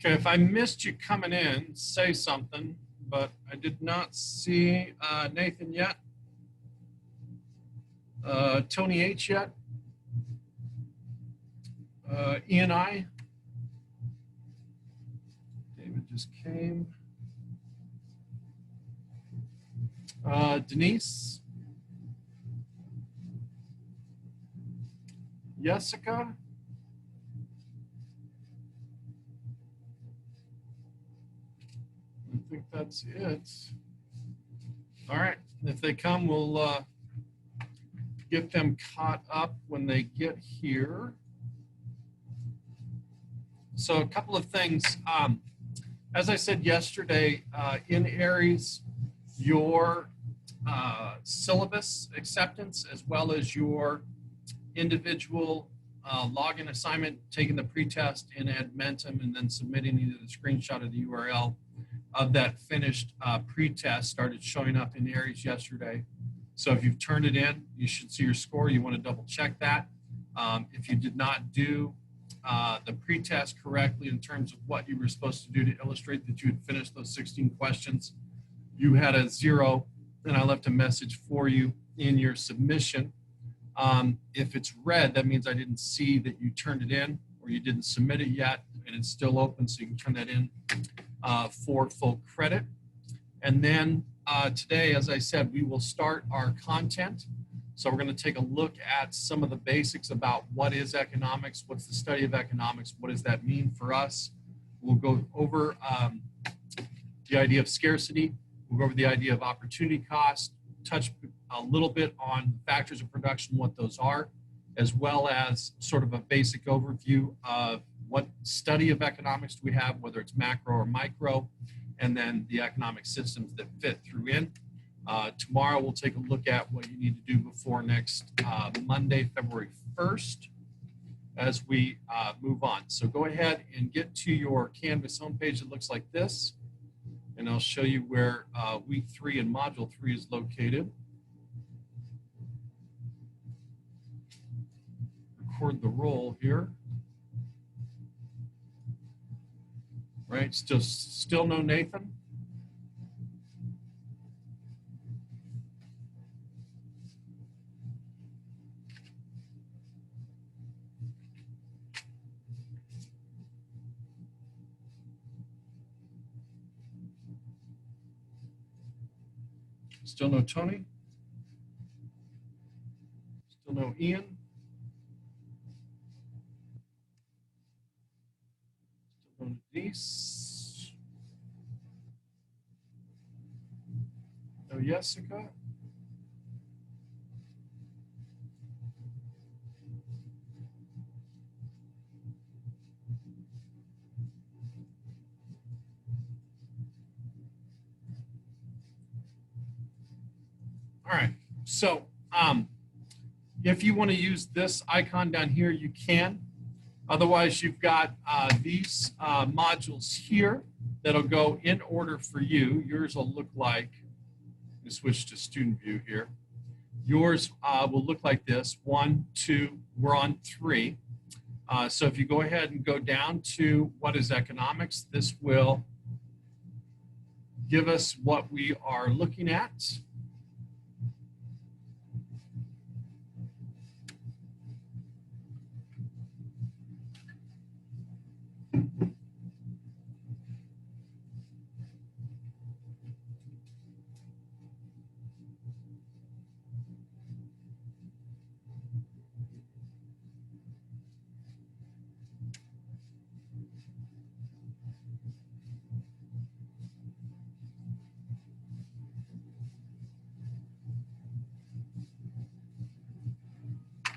Okay, if I missed you coming in, say something, but I did not see Nathan yet. Tony H yet. Ian I. David just came. Denise. Jessica. I think that's it. All right, if they come, we'll get them caught up when they get here. So a couple of things. As I said yesterday, in Aries, your syllabus acceptance, as well as your individual login assignment, taking the pretest in Admentum and then submitting either the screenshot or the URL of that finished pretest started showing up in Aries yesterday. So if you've turned it in, you should see your score. You want to double check that. If you did not do the pretest correctly in terms of what you were supposed to do to illustrate that you had finished those 16 questions, you had a 0, and I left a message for you in your submission. If it's red, that means I didn't see that you turned it in or you didn't submit it yet, and it's still open, so you can turn that in for full credit. And then today, as I said, we will start our content. So we're going to take a look at some of the basics about what is economics, what's the study of economics, what does that mean for us. We'll go over the idea of scarcity. We'll go over the idea of opportunity cost, touch a little bit on factors of production, what those are, as well as sort of a basic overview of what study of economics do we have, whether it's macro or micro, and then the economic systems that fit through in. Tomorrow we'll take a look at what you need to do before next Monday, February 1st, as we move on. So go ahead and get to your Canvas homepage. It looks like this, and I'll show you where week 3 and module 3 is located. Record the roll here. Right, still no Nathan? Still no Tony? Still no Ian? Still no Denise? No Jessica? All right, so if you want to use this icon down here, you can. Otherwise, you've got these modules here that'll go in order for you. Yours will look like, let me switch to student view here. Yours will look like this, 1, 2, we're on 3. So if you go ahead and go down to what is economics, this will give us what we are looking at.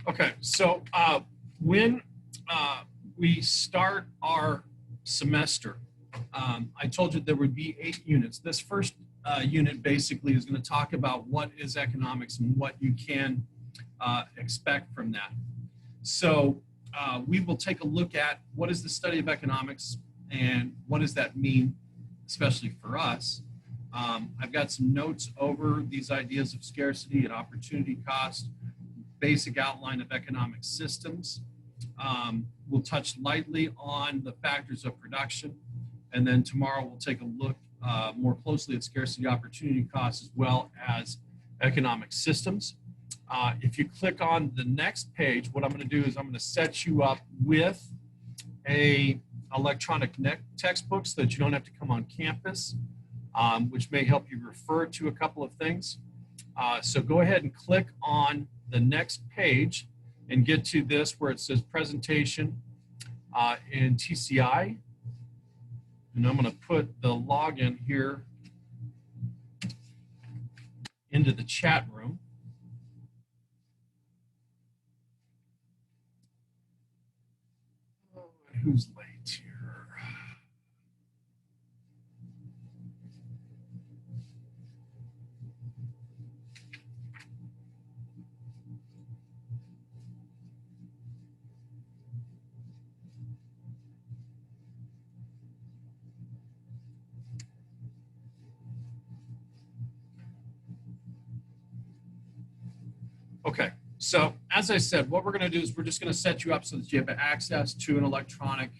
Okay, so when we start our semester, I told you there would be 8 units. This first unit basically is going to talk about what is economics and what you can expect from that. So we will take a look at what is the study of economics and what does that mean, especially for us. I've got some notes over these ideas of scarcity and opportunity cost, basic outline of economic systems. We'll touch lightly on the factors of production, and then tomorrow we'll take a look more closely at scarcity opportunity costs as well as economic systems. If you click on the next page, what I'm going to do is I'm going to set you up with a electronic textbook so that you don't have to come on campus, which may help you refer to a couple of things. So go ahead and click on the next page and get to this where it says presentation in TCI. And I'm going to put the login here into the chat room. Who's late here? Okay, so as I said, what we're going to do is we're just going to set you up so that you have access to an electronic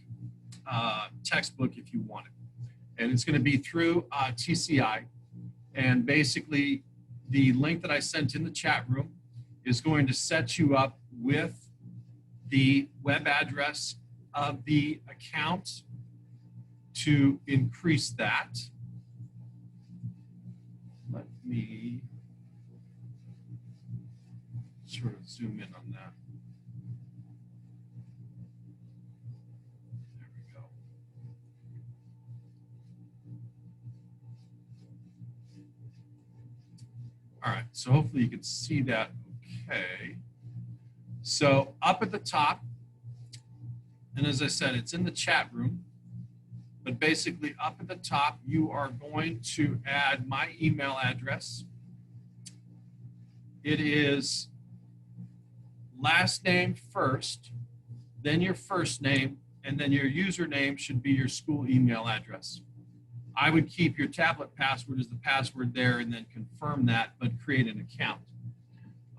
textbook if you want it. And it's going to be through TCI. And basically, the link that I sent in the chat room is going to set you up with the web address of the account to increase that. Let me sort of zoom in on that. There we go. All right, so hopefully you can see that okay. So up at the top, and as I said, it's in the chat room. But basically up at the top, you are going to add my email address. It is last name first, then your first name, and then your username should be your school email address. I would keep your tablet password as the password there and then confirm that, but create an account.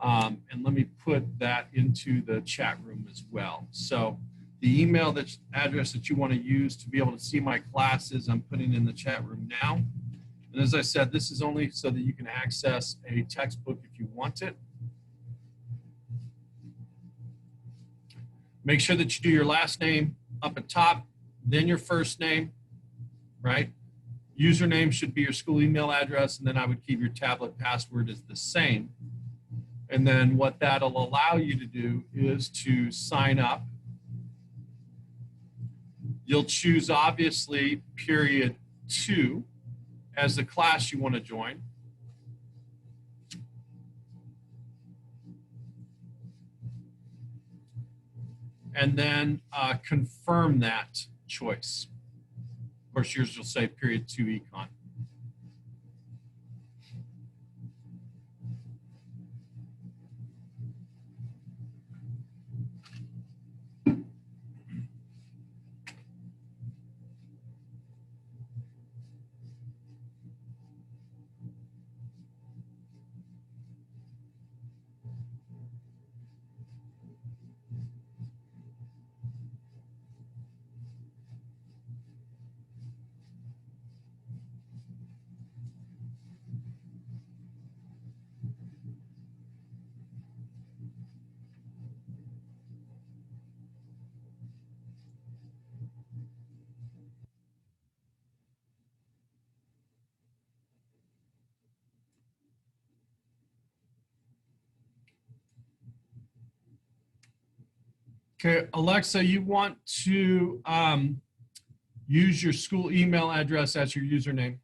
And let me put that into the chat room as well. So the email address that you want to use to be able to see my classes, I'm putting in the chat room now. And as I said, this is only so that you can access a textbook if you want it. Make sure that you do your last name up at top, then your first name, right? Username should be your school email address, and then I would keep your tablet password as the same. And then what that'll allow you to do is to sign up. You'll choose, obviously, period 2 as the class you want to join. And then confirm that choice. Of course, yours will say period 2 econ. Okay, Alexa, you want to use your school email address as your username.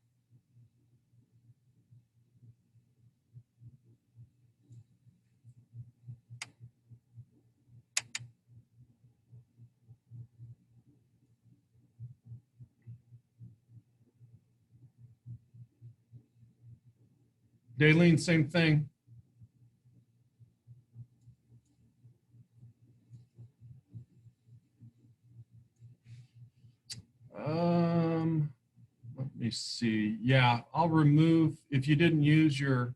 Daleen, same thing. Let me see. Yeah, I'll remove, if you didn't use your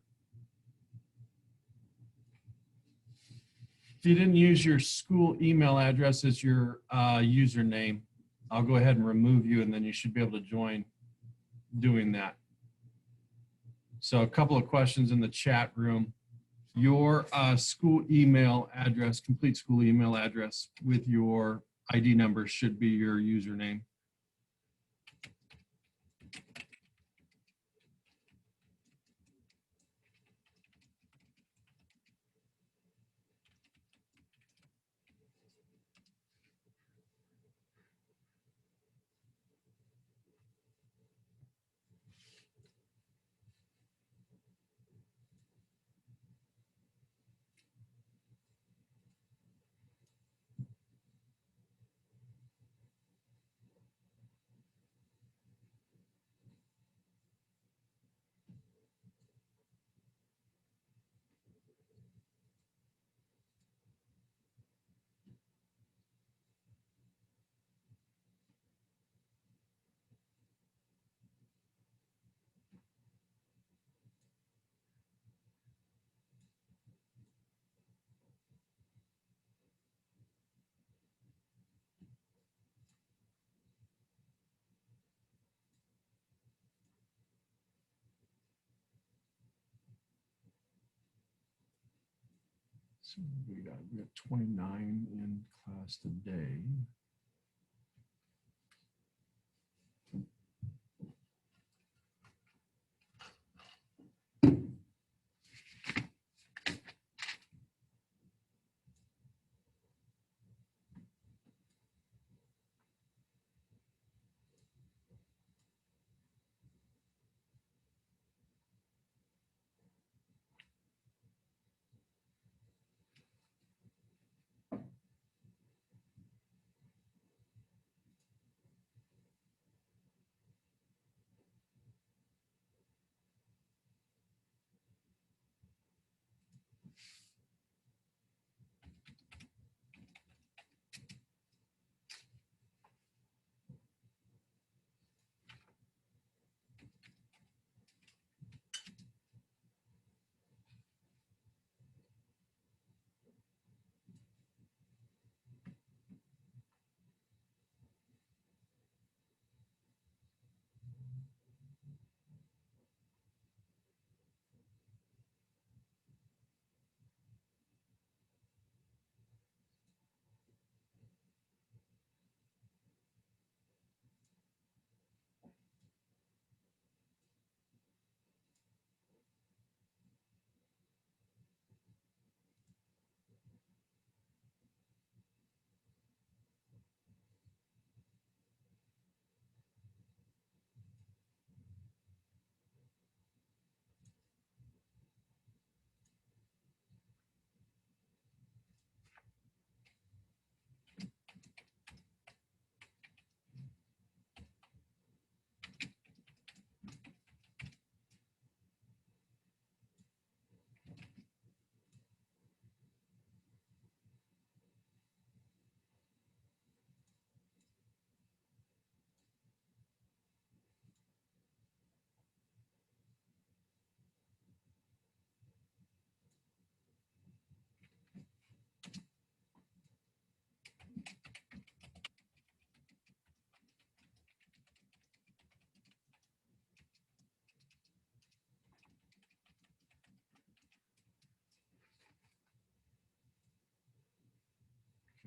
school email address as your username, I'll go ahead and remove you, and then you should be able to join doing that. So a couple of questions in the chat room. Your school email address, complete school email address with your ID number should be your username. So we got 29 in class today.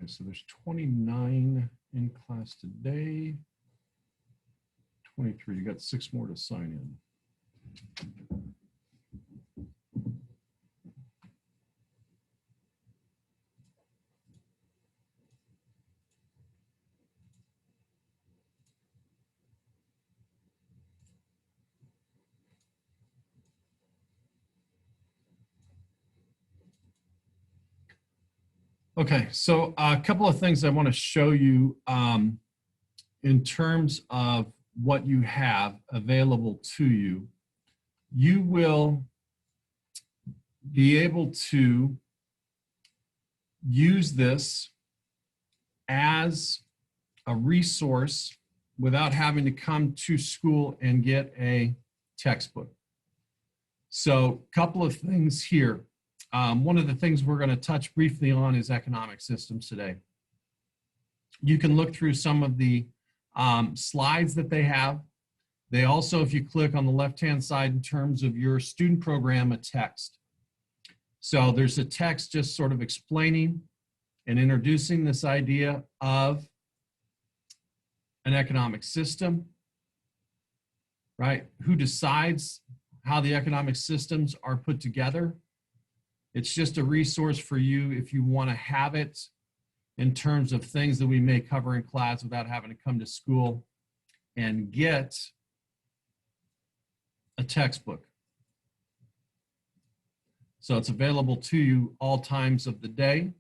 Okay, so there's 29 in class today. 23, you got 6 more to sign in. Okay, so a couple of things I want to show you in terms of what you have available to you. You will be able to use this as a resource without having to come to school and get a textbook. So a couple of things here. One of the things we're going to touch briefly on is economic systems today. You can look through some of the slides that they have. They also, if you click on the left-hand side in terms of your student program, a text. So there's a text just sort of explaining and introducing this idea of an economic system, right? Who decides how the economic systems are put together? It's just a resource for you if you want to have it in terms of things that we may cover in class without having to come to school and get a textbook. So it's available to you all times of the day.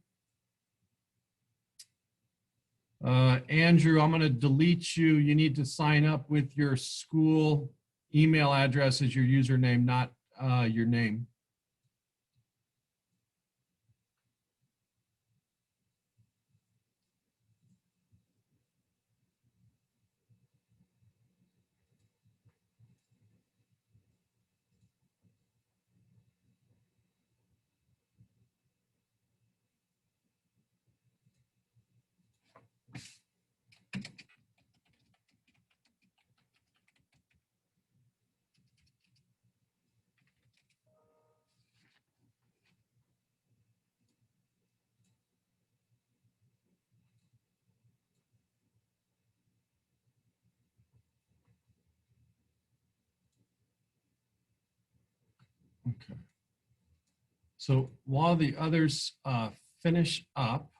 Andrew, I'm going to delete you. You need to sign up with your school email address as your username, not your name. Okay. So while the others finish up,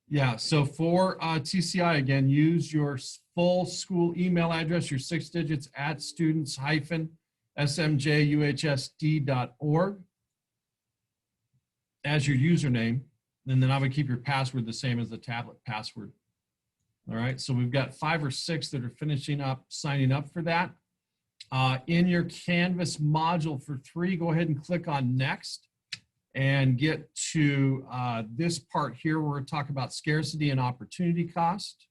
yeah, so for TCI, again, use your full school email address, your 6 digits at students-smjuhsd.org as your username. And then I would keep your password the same as the tablet password. All right, so we've got 5 or 6 that are finishing up, signing up for that. In your Canvas module for 3, go ahead and click on Next and get to this part here where we're talking about scarcity and opportunity cost.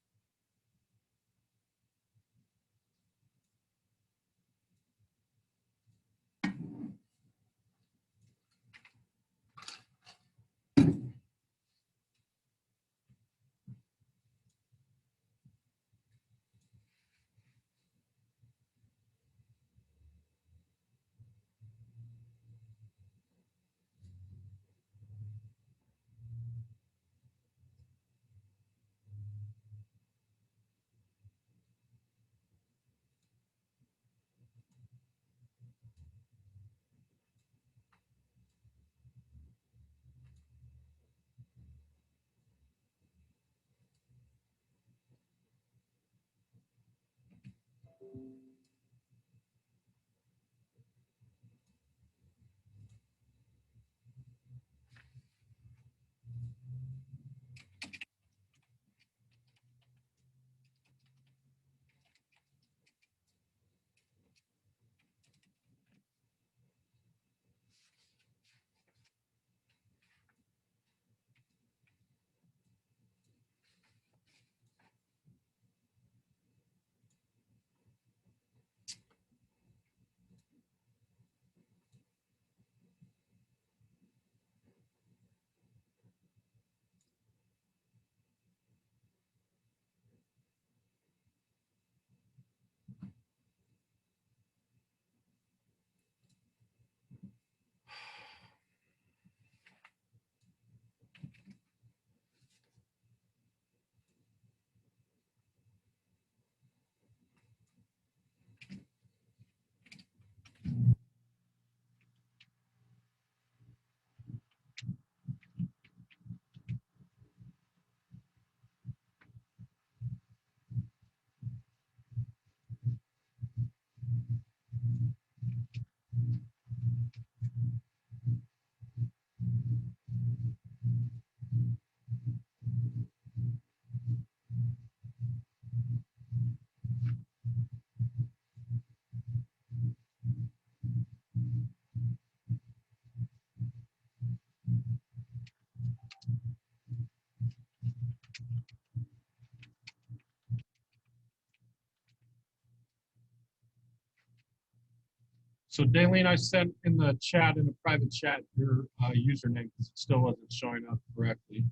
So Daleen, I sent in the chat, in a private chat, your username because it still wasn't showing up correctly.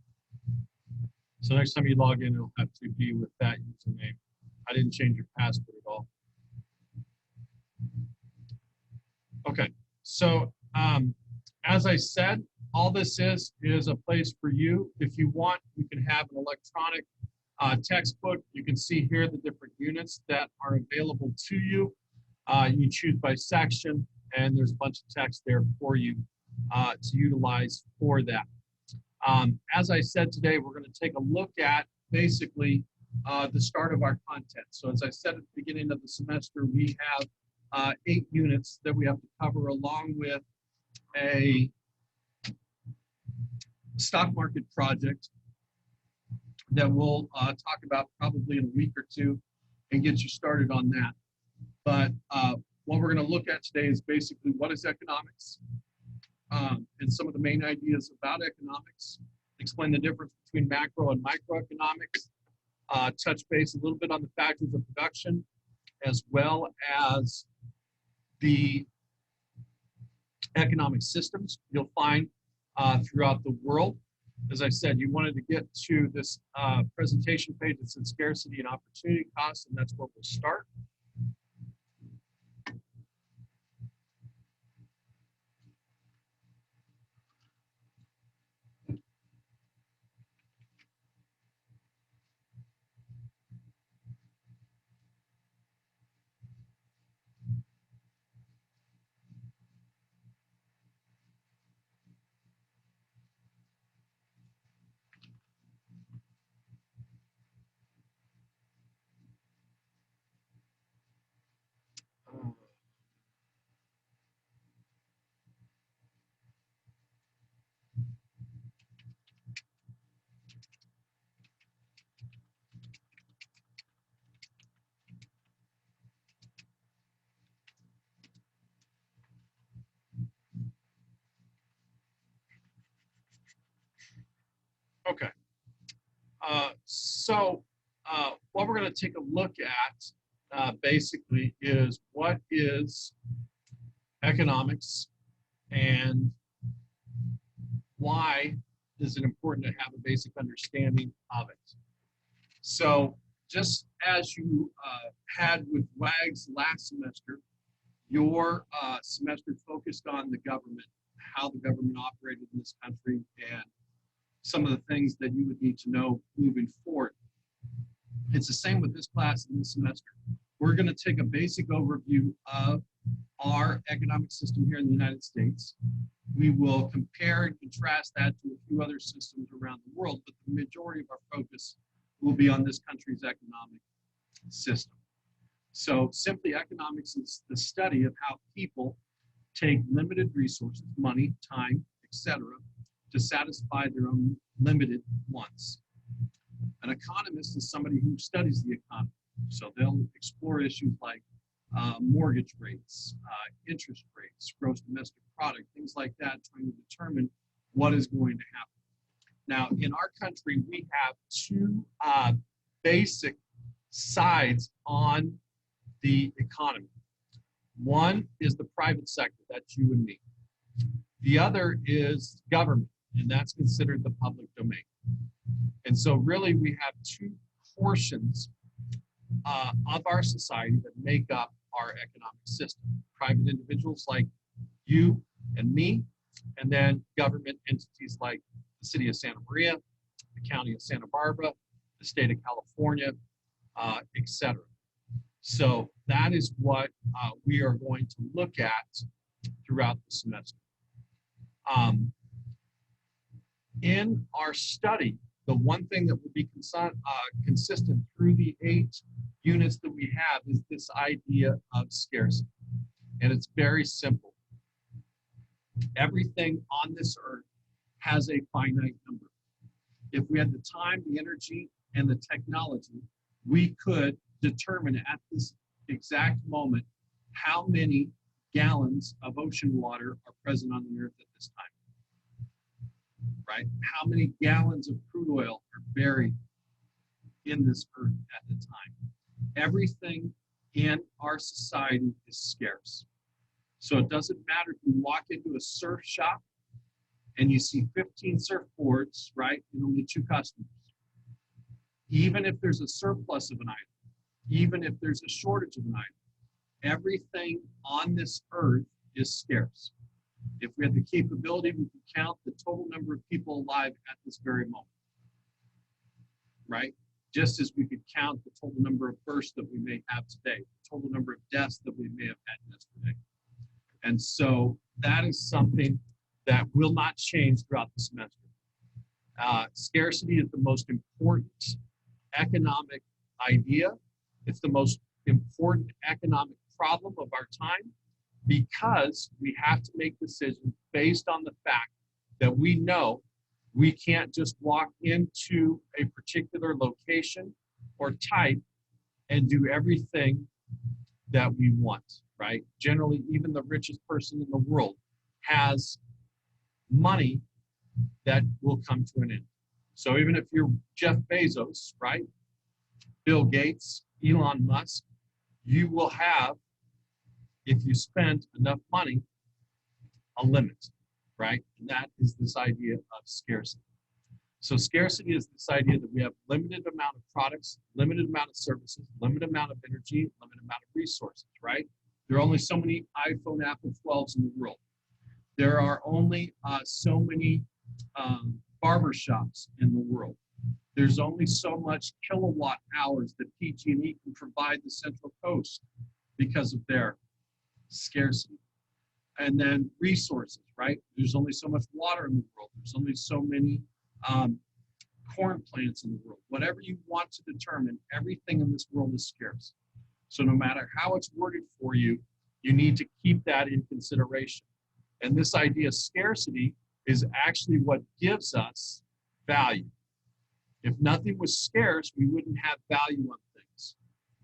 So next time you log in, it'll have to be with that username. I didn't change your password at all. Okay, so as I said, all this is a place for you. If you want, you can have an electronic textbook. You can see here the different units that are available to you. You choose by section, and there's a bunch of text there for you to utilize for that. As I said today, we're going to take a look at basically the start of our content. So as I said at the beginning of the semester, we have 8 units that we have to cover, along with a stock market project that we'll talk about probably in a week or two and get you started on that. But what we're going to look at today is basically what is economics, and some of the main ideas about economics, explain the difference between macro and microeconomics, touch base a little bit on the factors of production, as well as the economic systems you'll find throughout the world. As I said, you wanted to get to this presentation page that said scarcity and opportunity costs, and that's where we'll start. Okay. So what we're going to take a look at basically is what is economics and why is it important to have a basic understanding of it. So just as you had with WAGs last semester, your semester focused on the government, how the government operated in this country, and some of the things that you would need to know moving forward. It's the same with this class in this semester. We're going to take a basic overview of our economic system here in the United States. We will compare and contrast that to a few other systems around the world, but the majority of our focus will be on this country's economic system. So simply, economics is the study of how people take limited resources, money, time, etc., to satisfy their own limited wants. An economist is somebody who studies the economy. So they'll explore issues like mortgage rates, interest rates, gross domestic product, things like that, trying to determine what is going to happen. Now, in our country, we have 2 basic sides on the economy. One is the private sector, that's you and me. The other is government, and that's considered the public domain. And so really we have 2 portions of our society that make up our economic system. Private individuals like you and me, and then government entities like the city of Santa Maria, the county of Santa Barbara, the state of California, etc. So that is what we are going to look at throughout the semester. In our study, the one thing that will be consistent through the 8 units that we have is this idea of scarcity. And it's very simple. Everything on this earth has a finite number. If we had the time, the energy, and the technology, we could determine at this exact moment how many gallons of ocean water are present on the earth at this time. Right? How many gallons of crude oil are buried in this earth at the time? Everything in our society is scarce. So it doesn't matter if you walk into a surf shop and you see 15 surfboards, right, and only 2 customers. Even if there's a surplus of an item, even if there's a shortage of an item, everything on this earth is scarce. If we had the capability, we could count the total number of people alive at this very moment, right? Just as we could count the total number of births that we may have today, the total number of deaths that we may have had yesterday. And so that is something that will not change throughout the semester. Scarcity is the most important economic idea. It's the most important economic problem of our time, because we have to make decisions based on the fact that we know we can't just walk into a particular location or type and do everything that we want, right? Generally, even the richest person in the world has money that will come to an end. So even if you're Jeff Bezos, right? Bill Gates, Elon Musk, you will have, if you spend enough money, a limit, right? And that is this idea of scarcity. So scarcity is this idea that we have limited amount of products, limited amount of services, limited amount of energy, limited amount of resources, right? There are only so many iPhone Apple 12s in the world. There are only so many barber shops in the world. There's only so much kilowatt hours that PG&E can provide the Central Coast because of their scarcity. And then resources, right? There's only so much water in the world. There's only so many corn plants in the world. Whatever you want to determine, everything in this world is scarce. So no matter how it's worded for you, you need to keep that in consideration. And this idea of scarcity is actually what gives us value. If nothing was scarce, we wouldn't have value on things.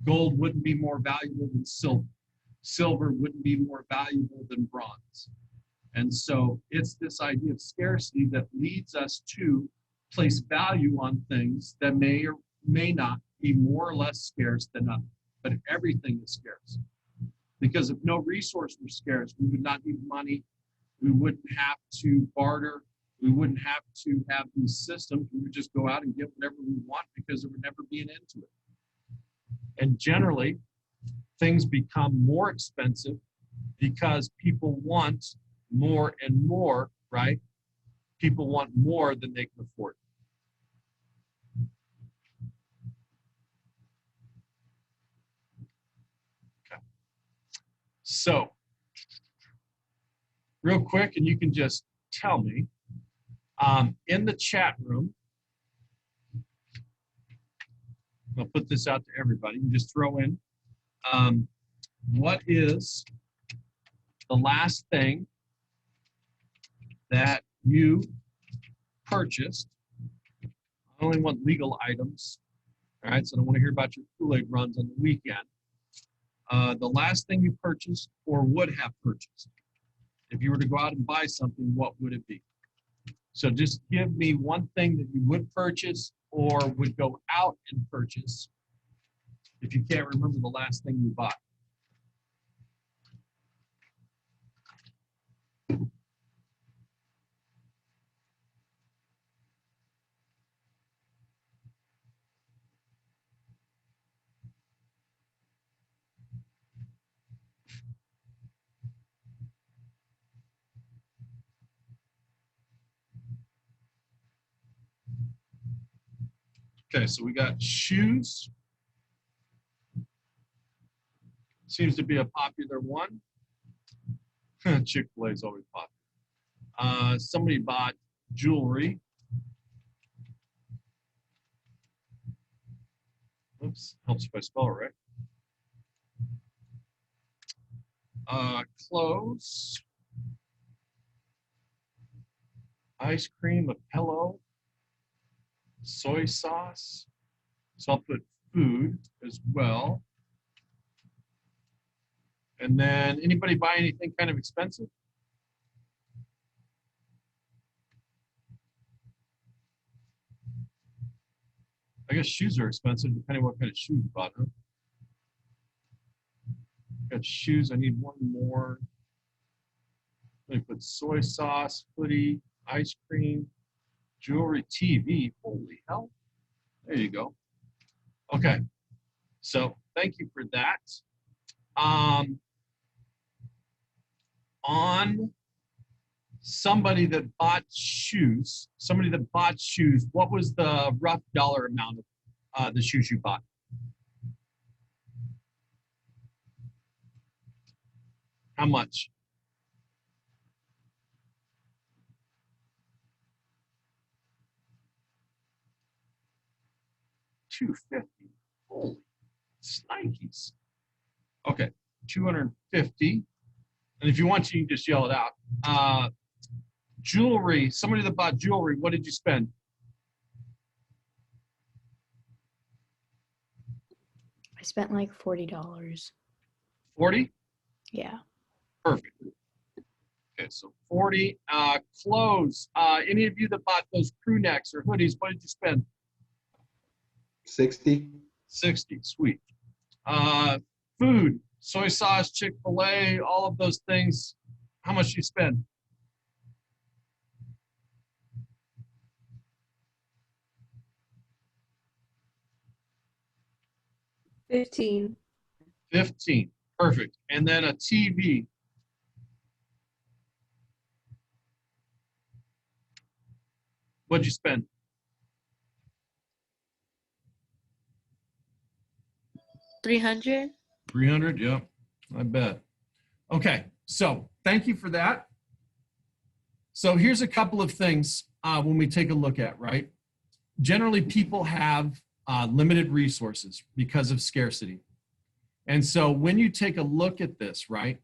Gold wouldn't be more valuable than silver. Silver wouldn't be more valuable than bronze. And so it's this idea of scarcity that leads us to place value on things that may or may not be more or less scarce than others. But everything is scarce. Because if no resource were scarce, we would not need money. We wouldn't have to barter. We wouldn't have to have these systems. We would just go out and get whatever we want because there would never be an end to it. And generally, things become more expensive because people want more and more, right? People want more than they can afford. Okay. So, real quick, and you can just tell me, in the chat room, I'll put this out to everybody. You just throw in, what is the last thing that you purchased? I only want legal items, all right? So I don't want to hear about your Kool-Aid runs on the weekend. The last thing you purchased or would have purchased. If you were to go out and buy something, what would it be? So just give me one thing that you would purchase or would go out and purchase if you can't remember the last thing you bought. Okay, so we got shoes. Seems to be a popular one. Chick-fil-A is always popular. Somebody bought jewelry. Oops, helps if I spell it right. Clothes. Ice cream, a pillow. Soy sauce. So I'll put food as well. And then anybody buy anything kind of expensive? I guess shoes are expensive depending on what kind of shoes you bought, huh? Got shoes, I need one more. Let me put soy sauce, hoodie, ice cream, jewelry, TV. Holy hell. There you go. Okay. So thank you for that. On somebody that bought shoes, what was the rough dollar amount of the shoes you bought? How much? $250. Holy snikes. Okay, 250. And if you want to, you can just yell it out. Jewelry, somebody that bought jewelry, what did you spend? I spent like $40. 40? Yeah. Perfect. Okay, so 40. Clothes, any of you that bought those crew necks or hoodies, what did you spend? 60. 60, sweet. Food, soy sauce, Chick-fil-A, all of those things, how much you spend? $15. 15, perfect. And then a TV. What'd you spend? $300. 300, yep, I bet. Okay, so thank you for that. So here's a couple of things when we take a look at, right? Generally, people have limited resources because of scarcity. And so when you take a look at this, right,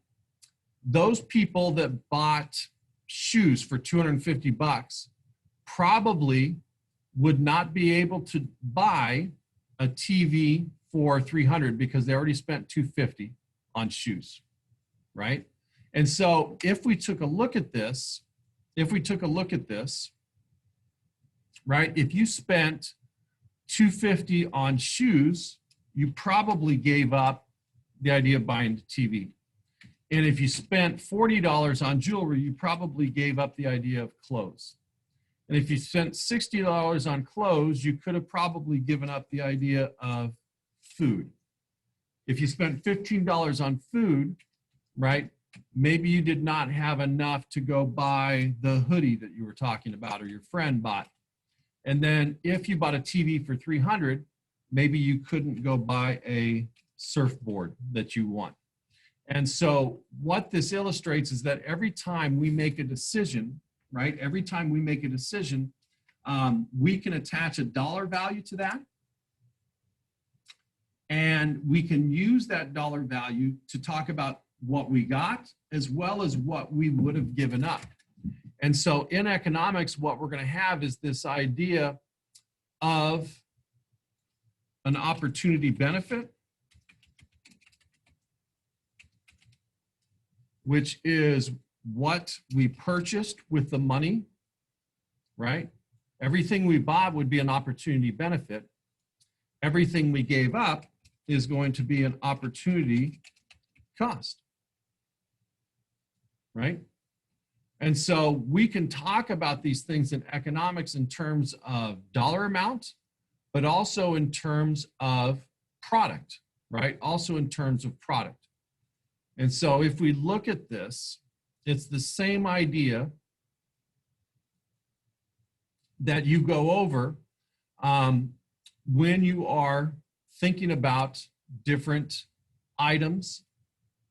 those people that bought shoes for 250 bucks probably would not be able to buy a TV for 300 because they already spent 250 on shoes, right? And so if we took a look at this, right, if you spent 250 on shoes, you probably gave up the idea of buying the TV. And if you spent $40 on jewelry, you probably gave up the idea of clothes. And if you spent $60 on clothes, you could have probably given up the idea of food. If you spent $15 on food, right, maybe you did not have enough to go buy the hoodie that you were talking about or your friend bought. And then if you bought a TV for 300, maybe you couldn't go buy a surfboard that you want. And so what this illustrates is that every time we make a decision, right, every time we make a decision, we can attach a dollar value to that. And we can use that dollar value to talk about what we got as well as what we would have given up. And so in economics, what we're going to have is this idea of an opportunity benefit, which is what we purchased with the money, right? Everything we bought would be an opportunity benefit. Everything we gave up is going to be an opportunity cost, right? And so we can talk about these things in economics in terms of dollar amount, but also in terms of product, right? Also in terms of product. And so if we look at this, it's the same idea that you go over when you are thinking about different items,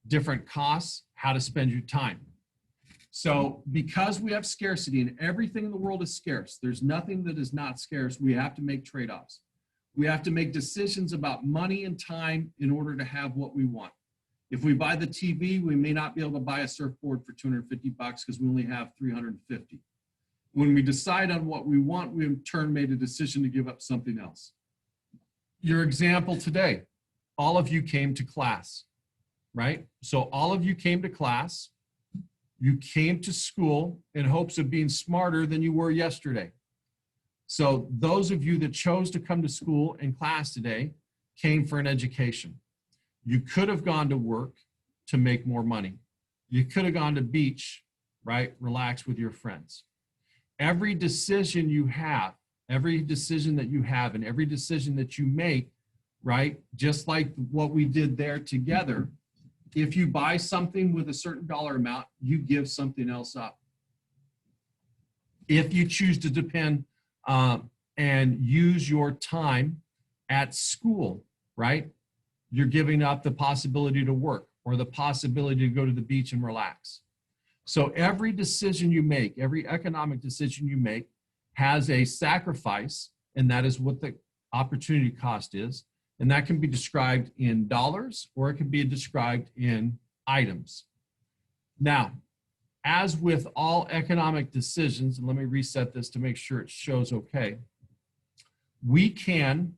different costs, how to spend your time. So because we have scarcity and everything in the world is scarce, there's nothing that is not scarce, we have to make trade-offs. We have to make decisions about money and time in order to have what we want. If we buy the TV, we may not be able to buy a surfboard for 250 bucks because we only have 350. When we decide on what we want, we in turn made a decision to give up something else. Your example today, all of you came to class, right? So all of you came to class. You came to school in hopes of being smarter than you were yesterday. So those of you that chose to come to school and class today came for an education. You could have gone to work to make more money. You could have gone to beach, right? Relax with your friends. Every decision you have, every decision that you have, and every decision that you make, right? Just like what we did there together, if you buy something with a certain dollar amount, you give something else up. If you choose to depend and use your time at school, right? You're giving up the possibility to work or the possibility to go to the beach and relax. So every decision you make, every economic decision you make has a sacrifice, and that is what the opportunity cost is. And that can be described in dollars or it can be described in items. Now, as with all economic decisions, and let me reset this to make sure it shows okay, we can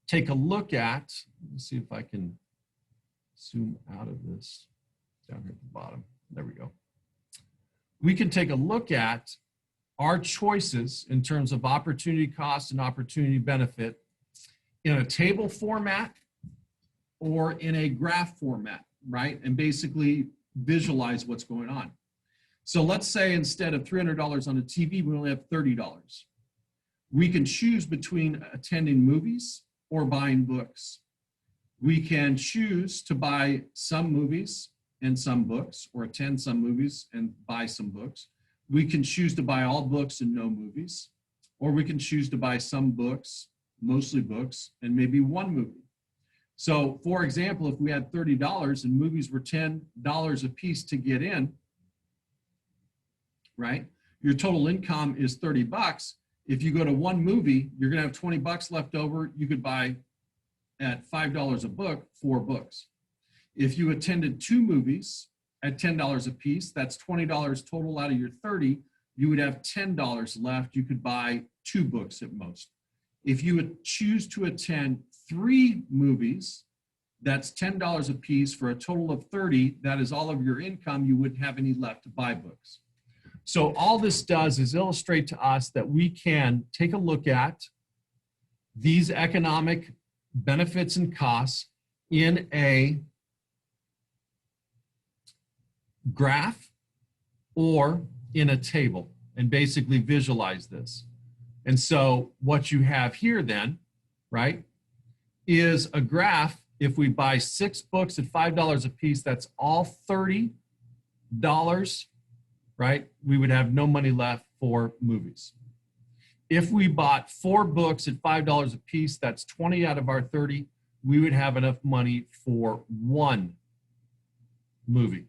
take a look at, let me see if I can zoom out of this down here at the bottom. There we go. We can take a look at our choices in terms of opportunity cost and opportunity benefit in a table format or in a graph format, right? And basically visualize what's going on. So let's say instead of $300 on a TV, we only have $30. We can choose between attending movies or buying books. We can choose to buy some movies and some books, or attend some movies and buy some books. We can choose to buy all books and no movies, or we can choose to buy some books, mostly books, and maybe one movie. So for example, if we had $30 and movies were $10 a piece to get in, right? Your total income is 30 bucks. If you go to one movie, you're gonna have 20 bucks left over. You could buy at $5 a book, 4 books. If you attended 2 movies at $10 a piece, that's $20 total out of your 30. You would have $10 left. You could buy 2 books at most. If you would choose to attend 3 movies, that's $10 a piece for a total of 30. That is all of your income. You wouldn't have any left to buy books. So all this does is illustrate to us that we can take a look at these economic benefits and costs in a graph or in a table and basically visualize this. And so what you have here then, right, is a graph. If we buy 6 books at $5 a piece, that's all $30, right? We would have no money left for movies. If we bought 4 books at $5 a piece, that's 20 out of our 30, we would have enough money for 1 movie.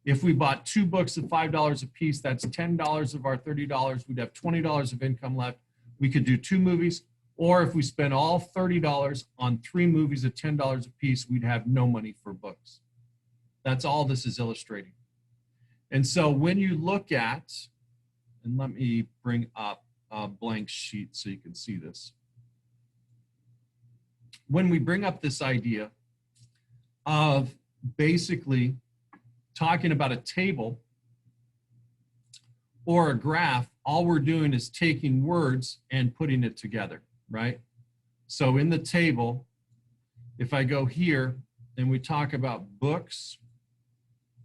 If we bought 2 books at $5 a piece, that's $10 of our $30. We'd have $20 of income left. We could do 2 movies. Or if we spent all $30 on 3 movies at $10 a piece, we'd have no money for books. That's all this is illustrating. And so when you look at, and let me bring up a blank sheet so you can see this. When we bring up this idea of basically talking about a table or a graph, all we're doing is taking words and putting it together, right? So in the table, if I go here and we talk about books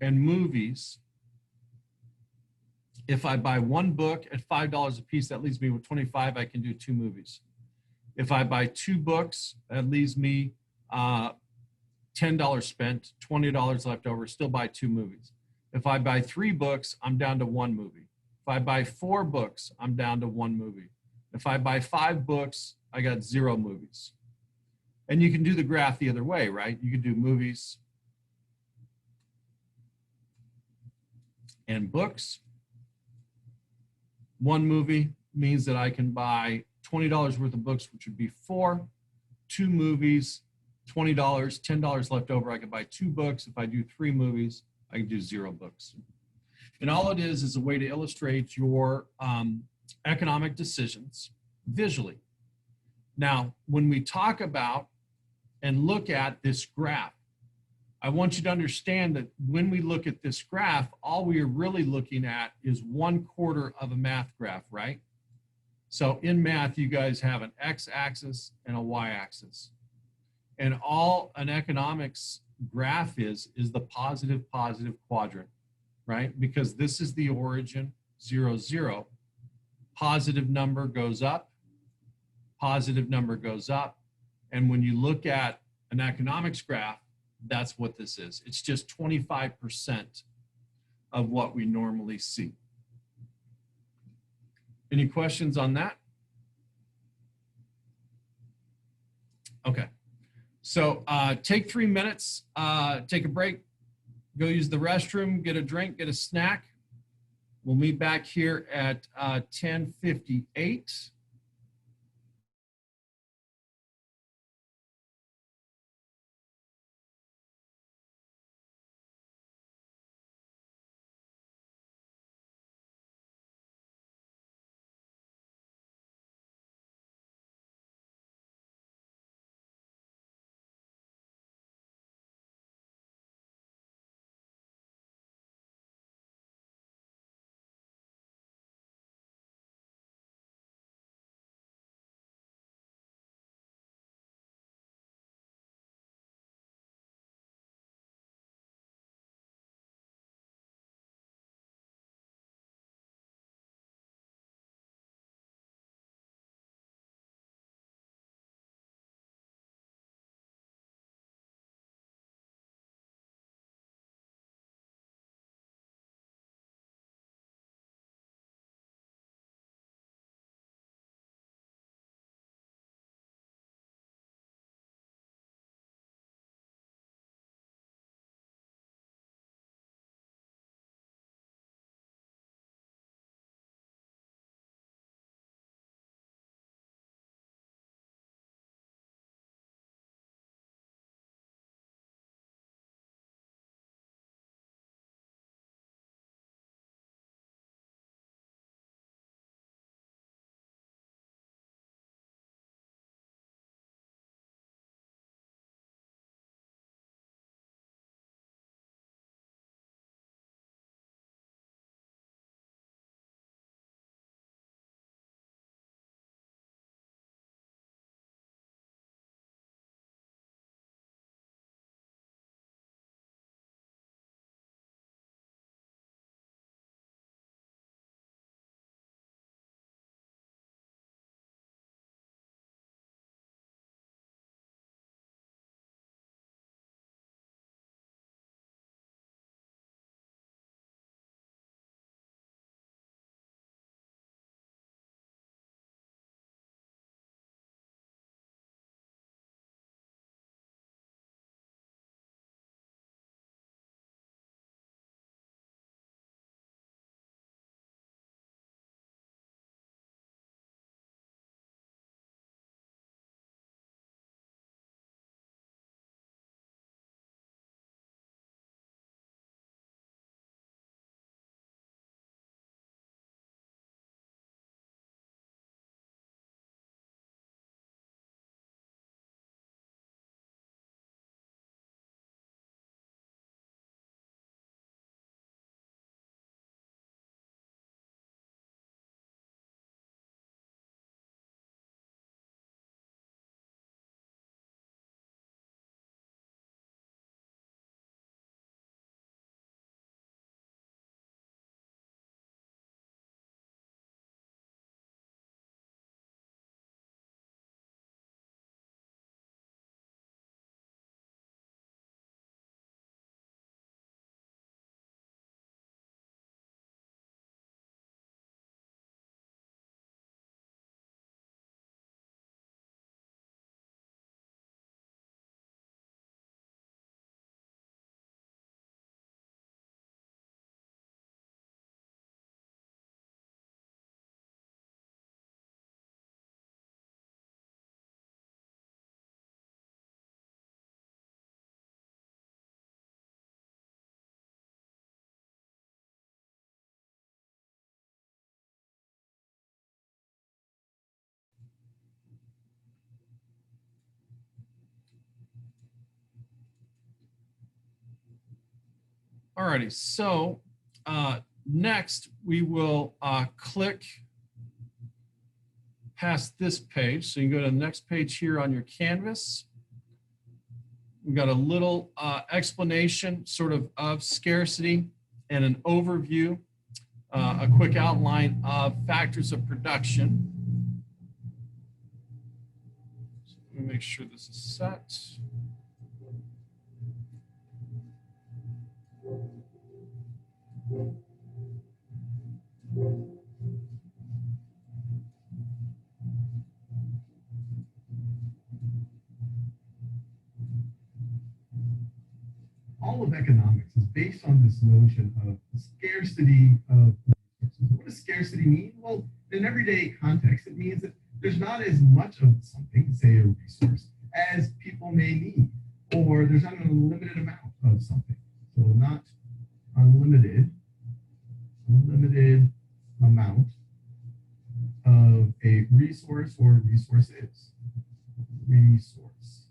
and movies, if I buy 1 book at $5 a piece, that leaves me with 25, I can do 2 movies. If I buy 2 books, that leaves me $10 spent, $20 left over, still buy 2 movies. If I buy 3 books, I'm down to 1 movie. If I buy 4 books, I'm down to 1 movie. If I buy 5 books, I got 0 movies. And you can do the graph the other way, right? You can do movies and books. 1 movie means that I can buy $20 worth of books, which would be 4, 2 movies, $20, $10 left over. I can buy 2 books. If I do 3 movies, I can do 0 books. And all it is a way to illustrate your economic decisions visually. Now, when we talk about and look at this graph, I want you to understand that when we look at this graph, all we are really looking at is 1/4 of a math graph, right? So in math, you guys have an x-axis and a y-axis. And all an economics graph is the positive quadrant. right? Because this is the origin, 0, 0. Positive number goes up, positive number goes up. And when you look at an economics graph, that's what this is. It's just 25% of what we normally see. Any questions on that? Okay. So take 3 minutes, take a break, go use the restroom, get a drink, get a snack. We'll meet back here at 10:58. All righty, so next we will click past this page. So you can go to the next page here on your canvas. We've got a little explanation sort of scarcity. and an overview, a quick outline of factors of production. So let me make sure this is set. All of economics is based on this notion of scarcity of resources. What does scarcity mean? Well, in an everyday context, it means that there's not as much of something, say a resource, as people may need, or there's not an unlimited amount of something. So not unlimited amount of a resource or resources. Resource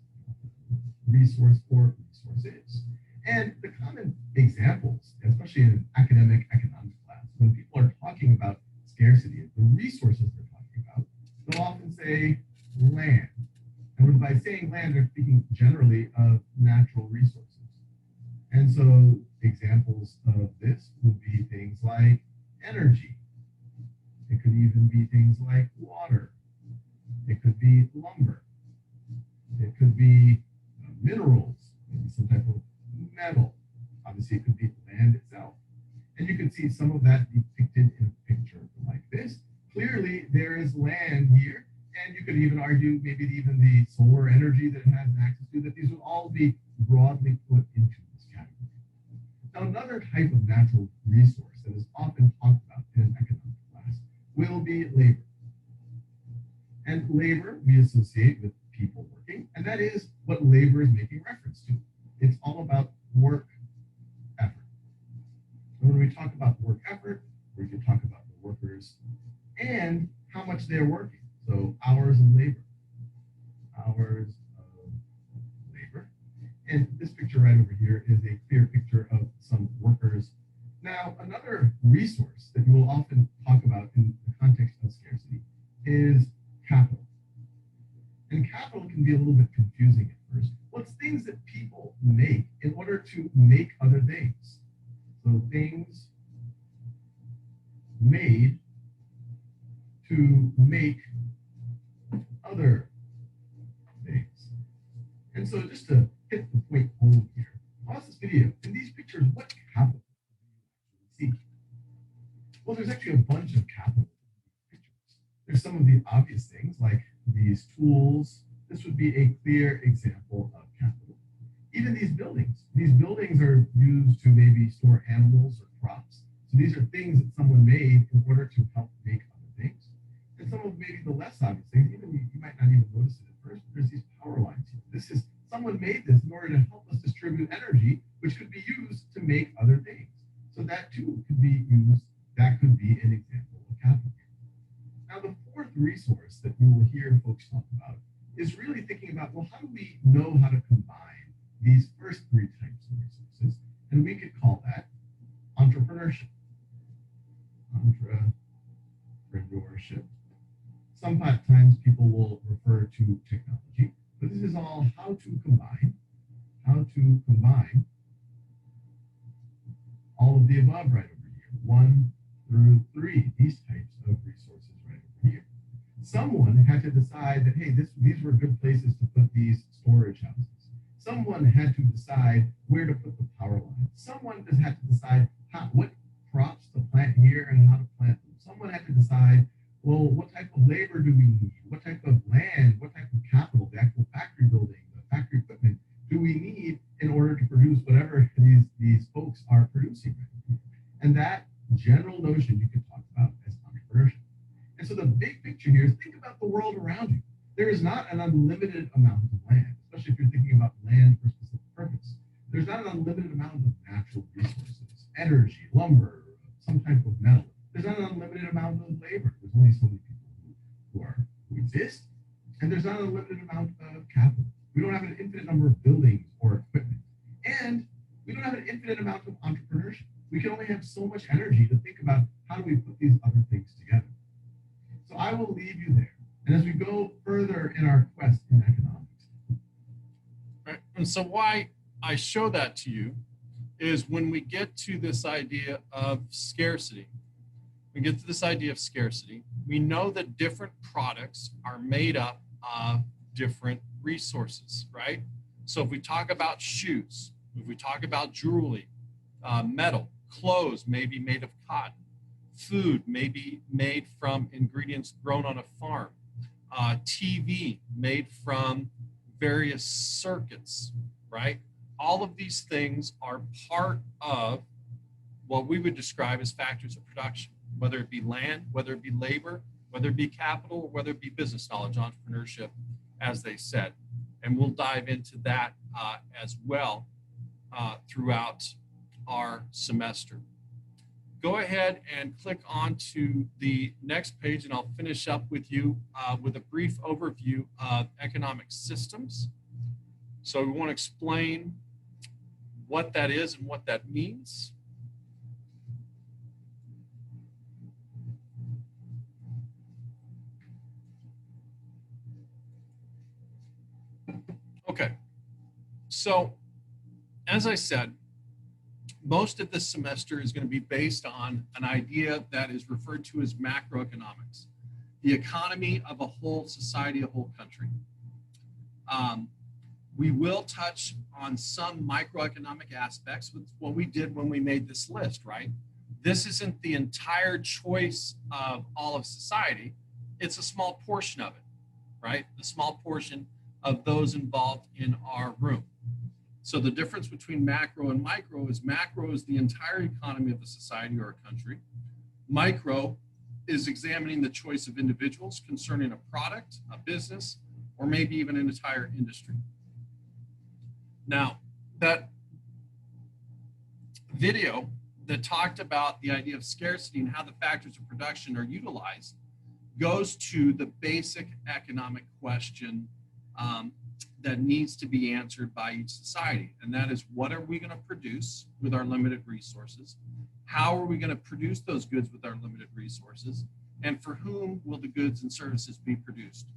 or resources. And the common examples, especially in an academic economics class, when people are talking about scarcity, the resources they're talking about, they'll often say land. And by saying land, they're speaking generally of natural resources. And so examples of this would be things like energy. It could even be things like water. It could be lumber. It could be minerals, maybe some type of metal. Obviously, it could be land itself. And you can see some of that depicted in a picture like this. Clearly, there is land here. And you could even argue maybe even the solar energy that it has access to, that these would all be broadly put into this category. Now, another type of natural resource that is often talked about in an economic class will be labor. And labor we associate with people working, and that is what labor is making reference to. It's all about work effort. And when we talk about work effort, we can talk about the workers and how much they're working. So hours of labor. Hours of labor. And this picture right over here is a clear picture of some workers. Now, another resource that you will often talk about in the context of scarcity is capital. And capital can be a little bit confusing at first. Well, it's things that people make in order to make other things. So things made to make other things. And so just to hit the point home here, pause this video. In these pictures, what capital do you see? Well, there's actually a bunch of capital pictures. There's some of the obvious things like these tools. This would be a clear example of capital. Even these buildings are used to maybe store animals or crops. So these are things that someone made in order to help make other things. And some of maybe the less obvious things, even you might not even notice it at first, there's these power lines here. This is, someone made this in order to help us distribute energy, which could be used to make other things. So that too could be used, that could be an example of capital. Now, the fourth resource that we will hear folks talk about is really thinking about, well, how do we know how to combine these first three types of resources? And we could call that entrepreneurship. Entrepreneurship. Sometimes people will refer to technology, but this is all how to combine all of the above right over here, 1 through 3, these types of resources right over here. Someone had to decide that, hey, these were good places to put these storage houses. Someone had to decide where to put the power lines. Someone just had to decide what crops to plant here and how to plant them. Someone had to decide, well, what type of labor do we need? What type of land, what type of capital, the actual factory building, the factory equipment do we need in order to produce whatever these folks are producing? And that general notion you could talk about as entrepreneurship. And so the big picture here is think about the world around you. There is not an unlimited amount of land, especially if you're thinking about land for a specific purpose. There's not an unlimited amount of natural resources, energy, lumber, some type of metal. There's not an unlimited amount of labor. There's only so many people who exist. And there's not an unlimited amount of capital. We don't have an infinite number of buildings or equipment. And we don't have an infinite amount of entrepreneurship. We can only have so much energy to think about how do we put these other things together. So I will leave you there. And as we go further in our quest in economics. Right. And so why I show that to you is when we get to this idea of scarcity, we know that different products are made up of different resources, right? So if we talk about shoes, if we talk about jewelry, metal, clothes may be made of cotton, food may be made from ingredients grown on a farm, TV made from various circuits, right? All of these things are part of what we would describe as factors of production, whether it be land, whether it be labor, whether it be capital, or whether it be business knowledge, entrepreneurship, as they said. And we'll dive into that as well throughout our semester. Go ahead and click on to the next page and I'll finish up with you with a brief overview of economic systems. So we want to explain what that is and what that means. Okay, so as I said, most of this semester is going to be based on an idea that is referred to as macroeconomics, the economy of a whole society, a whole country. We will touch on some microeconomic aspects with what we did when we made this list, right? This isn't the entire choice of all of society. It's a small portion of it, right? A small portion of those involved in our room. So the difference between macro and micro is the entire economy of a society or a country. Micro is examining the choice of individuals concerning a product, a business, or maybe even an entire industry. Now, that video that talked about the idea of scarcity and how the factors of production are utilized goes to the basic economic question that needs to be answered by each society. And that is, what are we going to produce with our limited resources? How are we going to produce those goods with our limited resources? And for whom will the goods and services be produced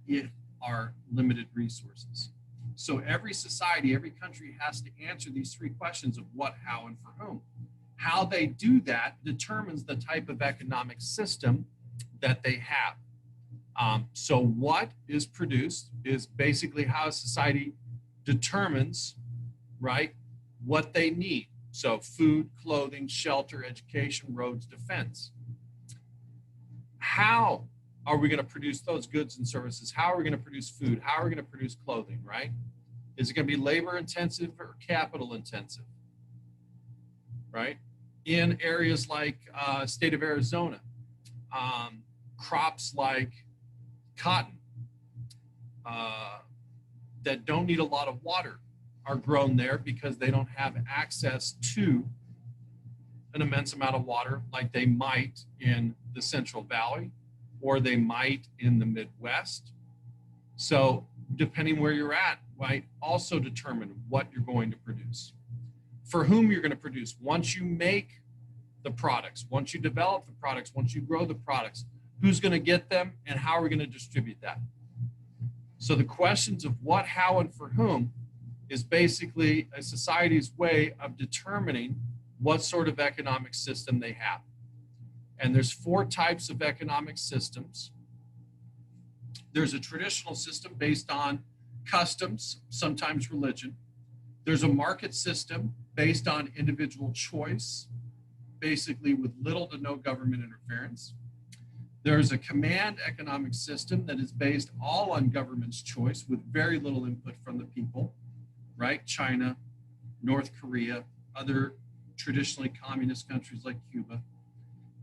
in our limited resources? So every society, every country has to answer these three questions of what, how, and for whom. How they do that determines the type of economic system that they have. So what is produced is basically how a society determines, right, what they need. So food, clothing, shelter, education, roads, defense. How are we going to produce those goods and services? How are we going to produce food? How are we going to produce clothing, right? Is it going to be labor intensive or capital intensive, right? In areas like state of Arizona, crops like cotton that don't need a lot of water are grown there because they don't have access to an immense amount of water like they might in the Central Valley or they might in the Midwest. So depending where you're at, might also determine what you're going to produce. For whom you're going to produce. Once you make the products, once you develop the products, once you grow the products, who's going to get them and how are we going to distribute that? So the questions of what, how, and for whom is basically a society's way of determining what sort of economic system they have. And there's four types of economic systems. There's a traditional system based on customs, sometimes religion. There's a market system based on individual choice, basically with little to no government interference. There's a command economic system that is based all on government's choice with very little input from the people, right? China, North Korea, other traditionally communist countries like Cuba.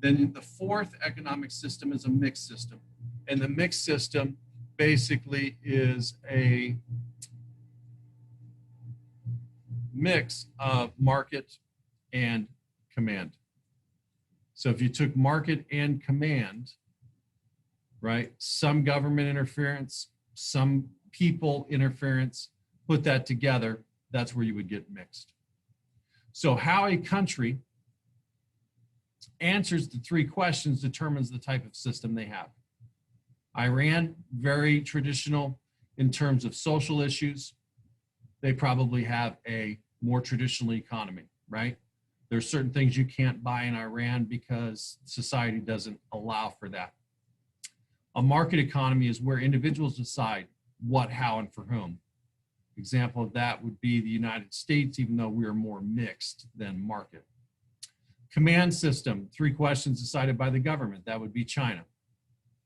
Then the fourth economic system is a mixed system. And the mixed system basically is a mix of market and command. So if you took market and command, right, some government interference, some people interference, put that together, that's where you would get mixed. So how a country answers the three questions determines the type of system they have. Iran, very traditional in terms of social issues. They probably have a more traditional economy. right? There's certain things you can't buy in Iran because society doesn't allow for that. A market economy is where individuals decide what, how, and for whom. Example of that would be the United States, even though we are more mixed than market. Command system, 3 questions decided by the government. That would be China,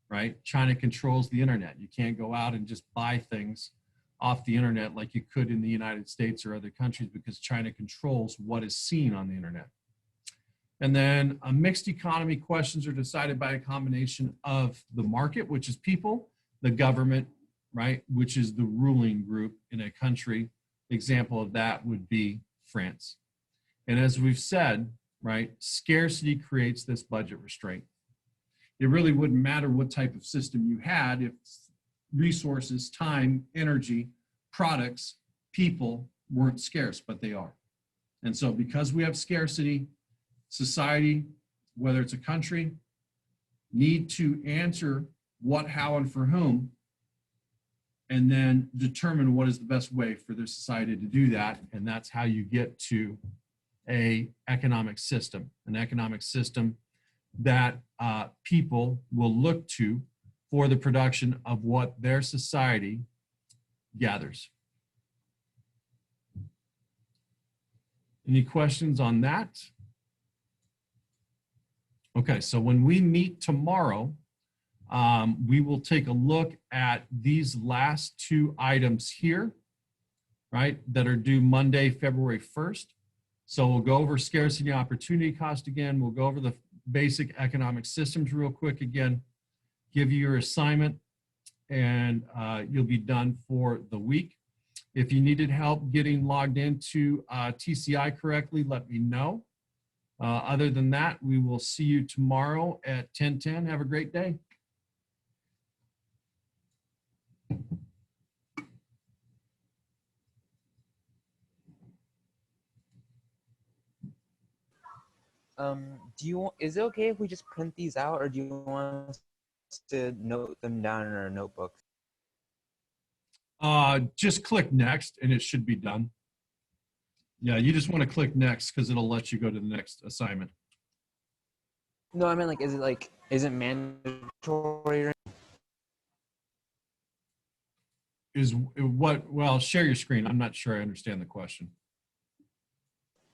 right? China controls the internet. You can't go out and just buy things off the internet like you could in the United States or other countries because China controls what is seen on the internet. And then a mixed economy questions are decided by a combination of the market, which is people, the government, right, which is the ruling group in a country. Example of that would be France. And as we've said, right, scarcity creates this budget restraint. It really wouldn't matter what type of system you had if resources, time, energy, products, people weren't scarce, but they are. And so because we have scarcity, society, whether it's a country, need to answer what, how, and for whom, and then determine what is the best way for their society to do that. And that's how you get to an economic system that people will look to for the production of what their society gathers. Any questions on that? Okay, so when we meet tomorrow, we will take a look at these last 2 items here, right, that are due Monday, February 1st. So we'll go over scarcity and opportunity cost again. We'll go over the basic economic systems real quick again, give you your assignment, and you'll be done for the week. If you needed help getting logged into TCI correctly, let me know. Other than that, we will see you tomorrow at 10:10. Have a great day. Is it okay if we just print these out, or do you want us to note them down in our notebooks? Just click next and it should be done. Yeah, you just want to click next because it'll let you go to the next assignment. No, I mean, is it mandatory? Is what, well, share your screen. I'm not sure I understand the question.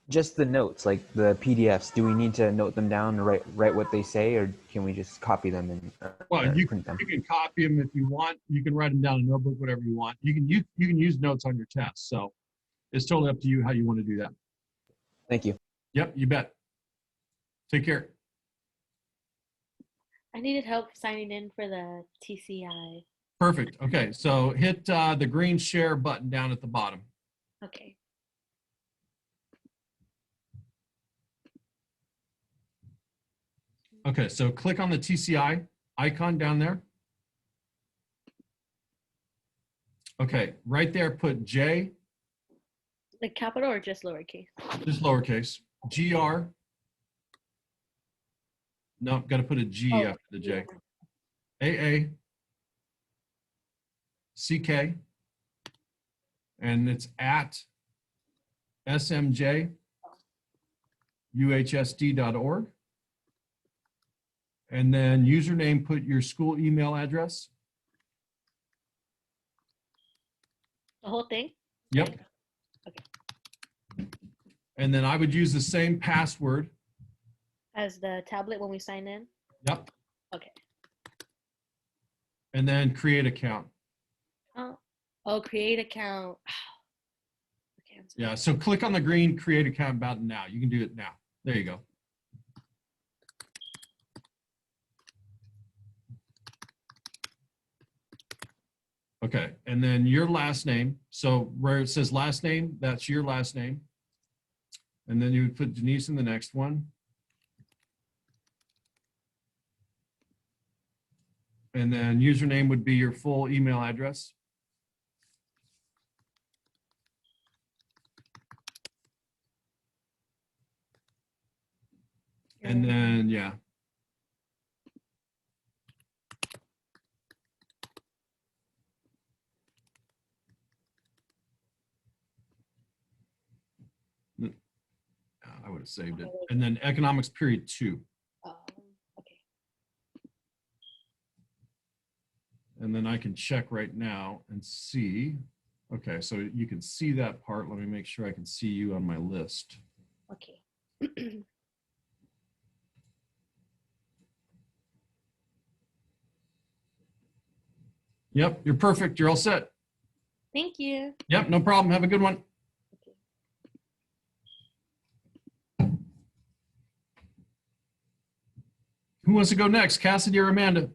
Just the notes, like the PDFs. Do we need to note them down and write what they say, or can we just copy them and Well, you print them? can copy them if you want. You can write them down in a notebook, whatever you want. You can use notes on your test. So it's totally up to you how you want to do that. Thank you. Yep, you bet. Take care. I needed help signing in for the TCI. Perfect. Okay, so hit the green share button down at the bottom. Okay. Okay, so click on the TCI icon down there. Okay, right there, put J, Like capital or just lowercase? just lowercase, GR. No, got to put a G Oh, after the J. AA, CK, and it's at smjuhsd.org. And then username, put your school email address. The whole thing? Yep. Okay. And then I would use the same password. As the tablet when we sign in? Yep. Okay. And then create account. Oh, create account. Okay, Yeah, so click on the green create account button now. You can do it now. There you go. Okay, and then your last name. So where it says last name, that's your last name. And then you would put Denise in the next one. And then username would be your full email address. And then, yeah. I would have saved it. Okay, wait. And then economics period 2. Okay. And then I can check right now and see. Okay, so you can see that part. Let me make sure I can see you on my list. Okay. Yep, you're perfect. You're all set. Thank you. Yep, no problem. Have a good one. Okay. Who wants to go next, Cassidy or Amanda?